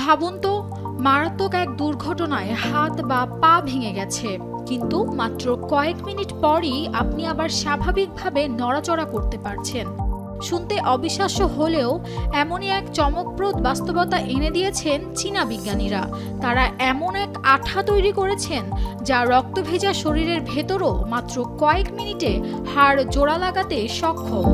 ভাবুন তো, মারাত্মক এক দুর্ঘটনায় হাত বা পা ভেঙে গেছে, কিন্তু মাত্র কয়েক মিনিট পরই আপনি আবার স্বাভাবিকভাবে নড়াচড়া করতে পারছেন। শুনতে অবিশ্বাস্য হলেও এমনই এক চমকপ্রদ বাস্তবতা এনে দিয়েছেন চীনা বিজ্ঞানীরা। তারা এমন এক আঠা তৈরি করেছেন যা রক্তভেজা শরীরের ভেতরও মাত্র কয়েক মিনিটে হাড় জোড়া লাগাতে সক্ষম।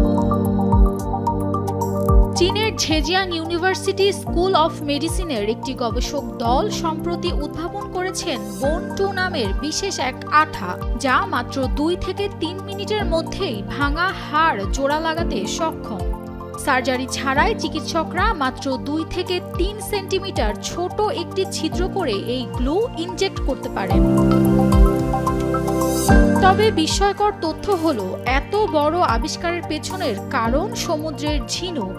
চীনের ঝেজিয়াং ইউনিভার্সিটি স্কুল অফ মেডিসিনের একটি গবেষক দল সম্প্রতি উদ্ভাবন করেছেন বোন 2 নামের বিশেষ এক আঠা, যা মাত্র 2 থেকে 3 মিনিটের মধ্যেই ভাঙা হাড় জোড়া লাগাতে সক্ষম। সার্জারি ছাড়াই চিকিৎসকরা মাত্র 2 থেকে 3 সেন্টিমিটার ছোট একটি ছিদ্র করে এই গ্লু ইনজেক্ট করতে পারেন। তবে বিস্ময়কর তথ্য হলো, এত বড় আবিষ্কারের পেছনের কারণ সমুদ্রের ঝিনুক।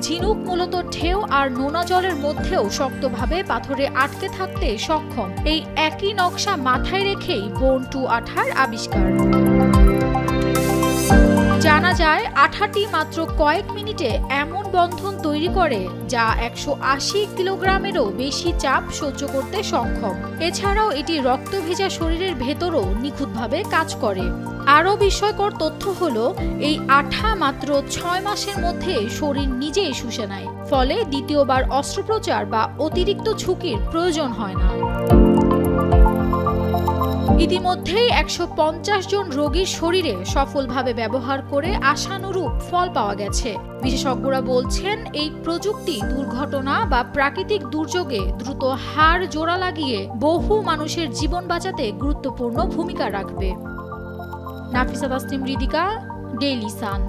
ঝিনুক মূলত ঢেউ আর নোনা জলের মধ্যেও শক্তভাবে পাথরে আটকে থাকতে সক্ষম। এই একই নকশা মাথায় রেখেই বোন 2 আঠার আবিষ্কার। জানা যায়, আঠাটি মাত্র কয়েক মিনিটে এমন বন্ধন তৈরি করে যা 180 কিলোগ্রামেরও বেশি চাপ সহ্য করতে সক্ষম। এছাড়াও এটি রক্তভেজা শরীরের ভেতরও নিখুঁতভাবে কাজ করে। আরও বিস্ময়কর তথ্য হলো, এই আঠা মাত্র 6 মাসের মধ্যে শরীর নিজেই শুষে নেয়, ফলে দ্বিতীয়বার অস্ত্রোপচার বা অতিরিক্ত ঝুঁকির প্রয়োজন হয় না। ইতিমধ্যেই 150 জন রোগীর শরীরে সফলভাবে ব্যবহার করে আশানুরূপ ফল পাওয়া গেছে। বিশেষজ্ঞরা বলছেন, এই প্রযুক্তি দুর্ঘটনা বা প্রাকৃতিক দুর্যোগে দ্রুত হাড় জোড়া লাগিয়ে বহু মানুষের জীবন বাঁচাতে গুরুত্বপূর্ণ ভূমিকা রাখবে। Nafisa Tasnim Ridhika, Daily Sun.